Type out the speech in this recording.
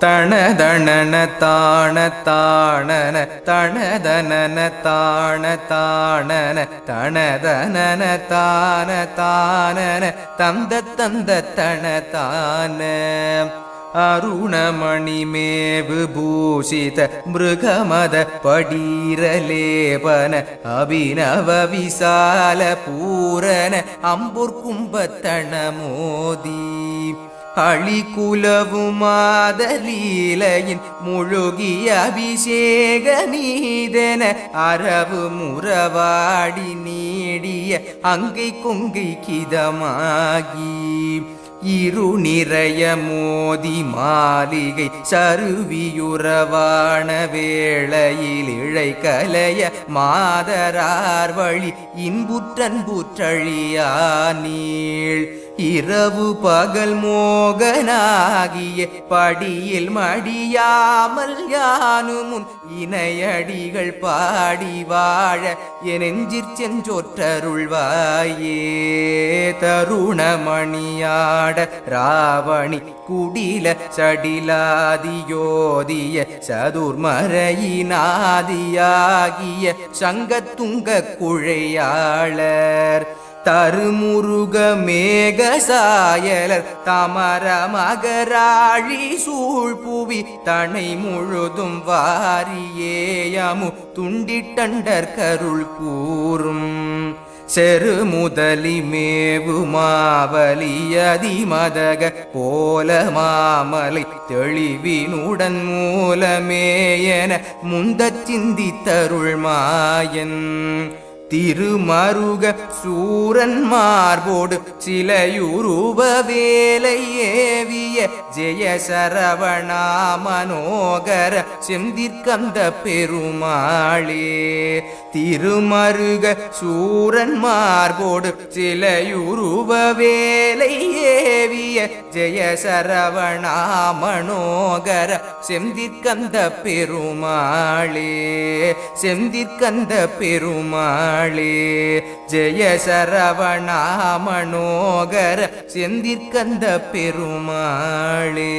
தணதணன தான தானன தணதனன தான தானன தணதனன தான தானன தந்த தந்த தன தான அருணமணிமேவு பூஷித மிருகமத படீரலேபன அபிநவ விசால பூரண அம்புர்கும்பத்தன மோதி அழிகுலவுமாதலீலையின் முழுகிய அபிஷேக நீதன அரவு முறவாடி நீடிய அங்கை கொங்கை கிதமாகி இரு நிறைய மோதி மாளிகை சருவியுறவான வேளையில் இழை கலைய மாதரார் வழி இன்புற்றன்புற்றழியா நீள் இரவு பகல் மோகனாகிய படியில் மடியாமல் யானுமுன் இணையடிகள் பாடி வாழ எனெஞ்சிற் சென்றொற்றருள்வாயே தருணமணியாட ராவணி குடில சடிலாதியோதிய சதுர்மறையினாதியாகிய சங்கத்துங்க குழையாளர் தருமுருக மேக சாயலர் தமர மகராழி சூழ்புவி தனை முழுதும் வாரியேயமு துண்டிட்டண்டர் கருள் கூறும் செரு முதலி மேவு மாவலி அதிமதக போல மாமலை தெளிவினுடன் மூலமேயன முந்தச் சிந்தித்தருள் மாயன் திருமருக சூரன் மார்போடு சிலையுருவ வேலை ஏவிய ஜெய சரவணா மனோகர செந்திற்கந்த பெருமாளே திருமருக சூரன் மார்போடு சிலையுருவ வேலை ஏவிய ஜெய சரவணா மனோகர செந்திற்கந்த பெருமாளே செந்திற்கந்த பெருமாளே ஜெய சரவணா மனோகர செந்திற்கந்த பெருமாளே.